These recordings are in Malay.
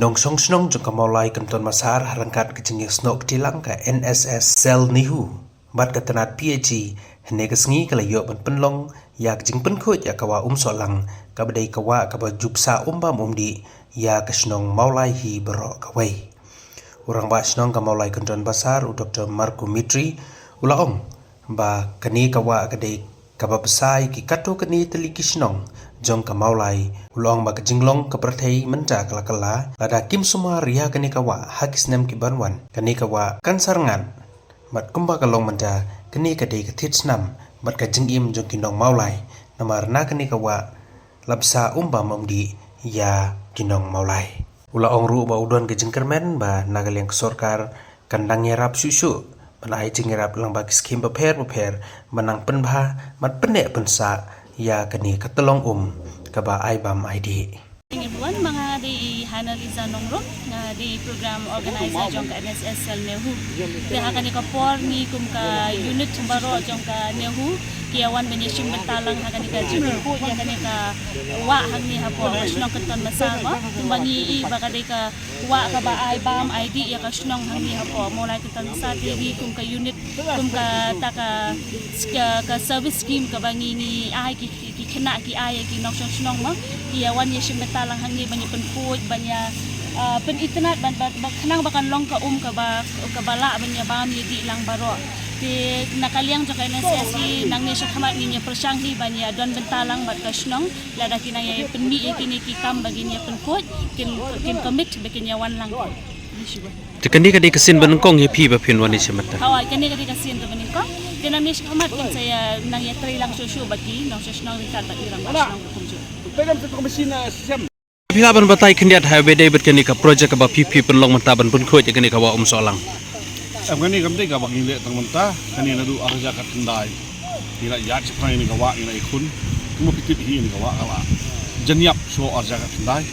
Kinong song snong jong kamolai kanton masar harangkat kejengnya snok tilang ka NSS sel nihu bat katanat PhD hene kesngi kala yo ban penlong yak jing penkhut ya kawa solang ka badai kawa ka ba jupsa umbam umdi ya kesnong maulai hi bero kawai urang ba snong kamolai kanton basar u Dr. Marco Mitri ulaong ba kani kawa kadai kaba besai ki kato kani teliki snong jong kamaulai ulong ba kajinglong kaperthei menta kala lada kim suma ria kani kawa hakis nem ki banwan kani kawa kan sarangan mat kumba kalong menta kani kadai kathit snam mat kajingim jong kinong maulai namar na kani kawa labsa umba mamdi ya kinong maulai ulaong ru ba udon kajingkermen ba nagaliang sorkar kandang yarap susu banai jingerap lang bagi skim beper menang penbha mat pendek pensa ya kani katolong kaba aibam ID. Everyone mga di Hanaliza Nongro nga di program organizer jong ka NSS sel nehu. Kaya kani ka porni kum ka unit baro jong ka nehu kiawan benyeshim bentalang kani ka jibu ya kani ka wa hangni hapo kasnong keton masama tumbangi i baka di ka wa ka ba aibam ID ya kasnong hangni hapo mulai keton sa TV kum ka unit kum ka taka ka service scheme ka bangi ni ai ki kena ki ai ki nok snong ma kiawan yeshim lang hangi banyak penkuat banyak penitnat kanang bakan long ka kabala banyak bam yedi lang baro di nakaliang jaka NSS nang nesya khamat ni persang hi banyak don bentalang bat kasnong lada kinaya penmi kini kikam baginya penkuat kin commit baginya wan lang tekani kadi kesin benengkong happy ba pin wani semata hawai kani kadi kesin to benengkong kena nesya khamat kin saya nang ya tri lang susu bagi nang sesnong rikat bagi lang kasnong kunju Pegam satu mesin sistem. Pilaban batai kendiat hai bedai berkeni ka projek ba PP penlong mentaban pun khoi keni ka wa solang. Afgani kamte ka bang ile tang menta kani nadu arja kat kendai. Ila ya cepai ni ka wa ina ikun. Kumo pitit hi ni ka wa ala. Janyap so arja kat kendai.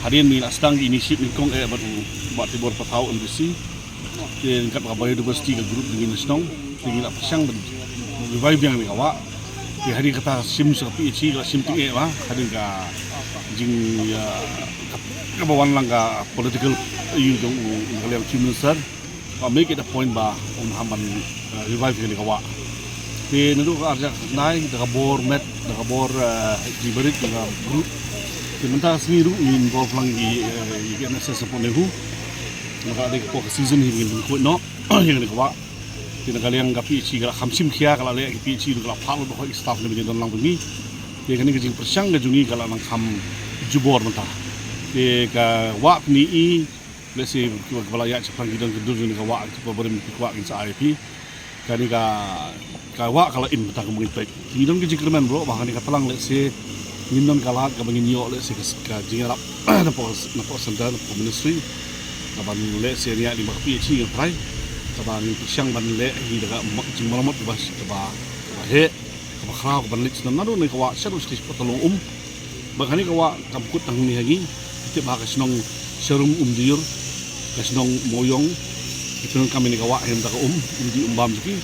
Harian mi stang initiative ni kong batu bat tibor patau embassy. Ken kat ka biodiversity ka group dengan snong. Tingila pasang revive yang ni ka wa. Di hari kata sim sepi isi kalau sim tinggi mah hari ka jing ya kabawan lang ka political you dong kalian chief minister make it a point ba hamban revive ni kawa di nado ka arja nai da bor met da bor di berit da group di menta smiru involve lang di NSS po nehu maka ada ko season hi ngin ko no yang ni kawa kita kalian gapi isi kalau hamsim kia kalau lihat gapi isi kalau palu doh staff ni begini dalam bumi dia kan kerja persang kejungi kalau nang ham jubor mentah dia ke wak ni i lesi kepala ya cepat kita kedua ni ke wak berberi wak insya IP kan ni ke wak kalau in mentah kemudian baik ini dong kerja kerman bro bahkan ni katalang lesi ini dong kalah ke begini yo lesi ke jingarap napos center ministry kapan lesi ni di gapi isi yang perai kaba ni siang ban le hi daga jing malamat bas kaba he kaba khrau ban lit nan nadu ni kawa sharu stis patolong bagani kawa kamput tang ni hagi te ba kasnong serum diur kasnong moyong itu kami ni kawa hem daga di umbam ki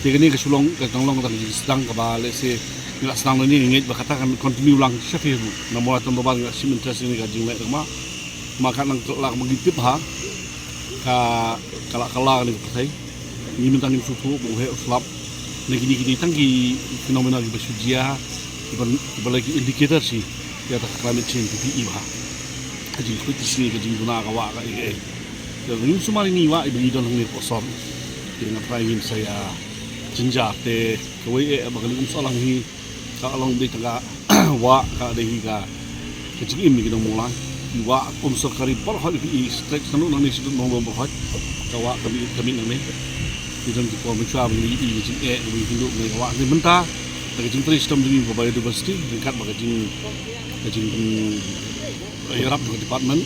te gani kasulong katanglong tang sedang kaba le se nila sedang ni ngit ba katakan continue lang syafi na mola tan babal sim interest ni ka jing le ma maka nang lak magitip ha kala ni pasai ni mentangin susu buhe uslap negini tanggi fenomena di basujia lagi indikator si di atas climate change PPE bah kajing kritis ni kajing guna kawa ka jadi ni semua ini wa ibu don ni posor dengan ingin saya jenjak te kawai bakal salang hi ka along di tengah wa ka dehi ka kajing ini kita mulai wa unsur karipal hal ini strike sanu nang nisu nong berhad kawa kami nang ni di dalam kita mencuba beli ini jing beli hidup ni kawa ni mentah bagi jing sistem ini biodiversity dekat bagi jing Arab department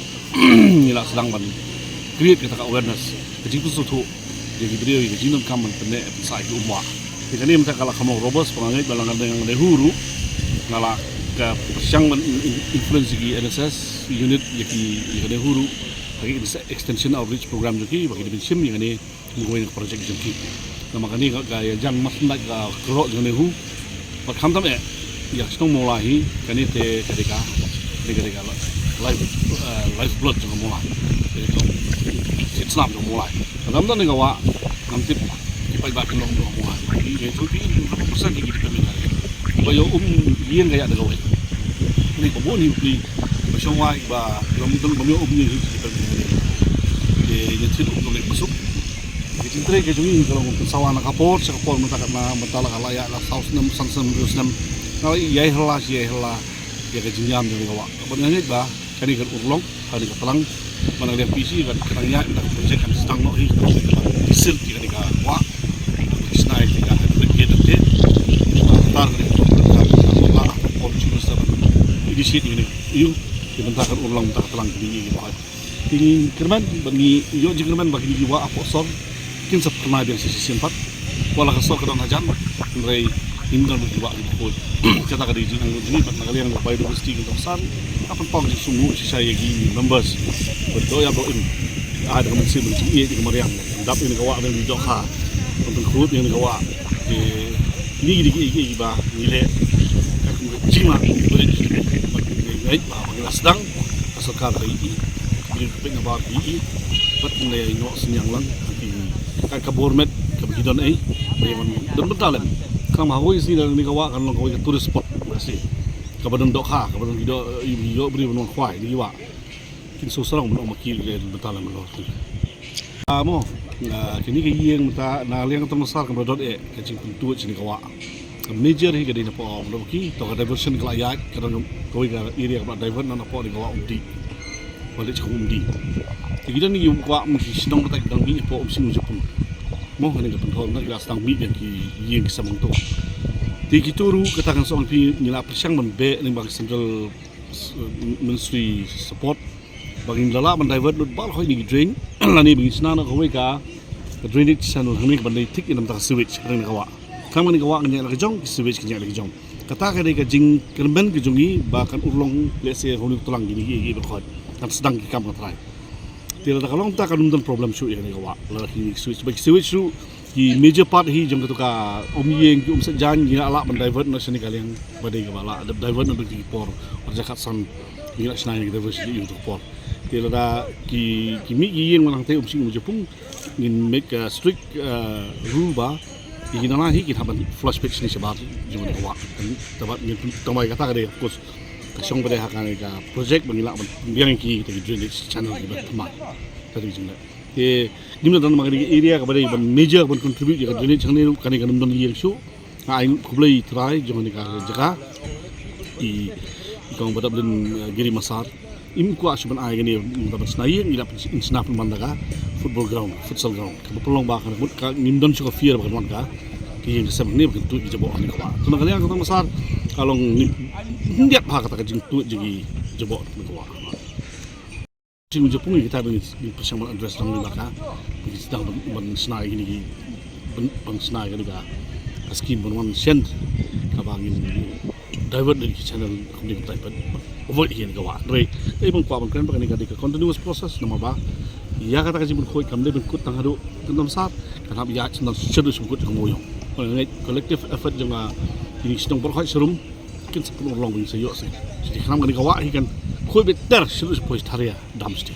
nila sedang ban create kita awareness jing tu suatu jadi beliau jing non kaman pene sai umwa kita ni mentah kalau kamu robust pengangai balangan dengan lehuru ngala ke persiang influence di NSS unit yaki huru bagi extension outreach program joki bagi di sim yang ini ngoi project joki nama kani gaya jan mas nak kerok jone hu pak kham tam ya stong mulai kani te kadeka live blood jong mulai itu Islam jong mulai dalam tu ni kawa nanti kipai bak long jong mulai itu pi pesan di kita minta bayo yen gaya ada kawa ni ko boni pi besongwa ba long tu bami ni kita minta yang itu boleh masuk cintre ke jungi kalau untuk sawana kapor mentala kalaya la saus nam sansam rusnam kalau yai hela ya ke jinyam dari kawa kebenarannya ba kani kan urlong kani ka telang mana dia PC kan kerangnya nak projek kan sedang no hi disil ti kan ka wa snai ti ka ke de tar ni ka opportunity sa ini sih ini yuk dibentakkan urlong tak telang ini ba ini kerman bagi yo jerman bagi jiwa aposol kin sap kena biang sisi sempat wala kasol ka don hajan rei hingga jiwa itu kita kada izin ang ini pat nakalian ng biodiversity ng Toksan apan pang sumu si saya gi members betul ya boin ada kami sih benci di kemarian dap ini kawa dan di Jokha untuk kurut yang kawa ini di ba nile cima baik ba sedang asal kala ini ping about ini pat nilai no senyang lang kan kabormet kabidon ai dan bentalan kang mahoi sini dan ni kawa kan long turis spot masih kabadan Dokha kabadan video beri menong khwai ni wa kin so sarong menong makil le bentalan lo amo kini ke yeng mata na liang temasar kan dot ke cing pentu sini kawa major hi gadina po lo ki to diversion kala ya kan koi ga area ka divert na po di kawa umdi balik ke umdi kita ni yung kwa mesti sidang tak dang bi po umsing Jepun mo hani ka penthol na gas tang bi yang ki yeng sa mong to ti kituru katakan soal pi nila persiang membe ning bagi central ministry support bagi lala man divert lut bal khoi ni drain lani bagi snana ko ka drainage channel hani ka bandai tik inam ta sewage kan kawa kang ni kawa nya la jong sewage nya la jong kata ka ka jing kerben ke jongi bahkan urlong lese honu tulang gini gi berkhot kan sedang ki kam katrai tidak ada kalong tak kan problem show yang ni kawa la ki switch bagi switch tu di major part hi jong ka yeng ki sejan gila ala man divert na sini kalian badai ka bala ada divert na bagi por jakat san gila snai ki divert di untuk por tidak ada ki mi yeng manang te sing Jepun ngin make a strict rule ba igina hi ki haban flush pitch ni sebab jong ni kawa tabat ni tamai kata ka de of course kasong pada hakan ka project bangila biang ki kita drainage channel ni berteman tadi jengla gimana dan magari area ka pada ban major ban contribute ka drainage channel kani kan don yeng show ai kublai try jong ni ka jaga i kong pada ben giri masar im ko asuban ai gani dapat snai ila insnap mandaka football ground futsal ground ka pelong ba kan nimdon ko fear ba kan ka ki yang sem ni begitu di jebok ni ka tuna kali ang masar kalau hindi pa kata jing tu jigi jebok ni ka sing Jepun kita ni persiapan address dang ni ka sedang ban snai gini ban snai gani ka skim ban one cent ka bangin divert dari channel komuni type avoid hian ka wa doi bang kwa ban kan ba ni ka continuous process nomor ba ya kata kasi khoi kam le ben kut tang hadu tendam sat kan hab ya channel sedu sungkut ngoyong ngai collective effort janga ini sedang berkhoi serum kin sepuluh long bin sayo sih jadi kan ka wa hi kan khoi better sedu pois tharia damsti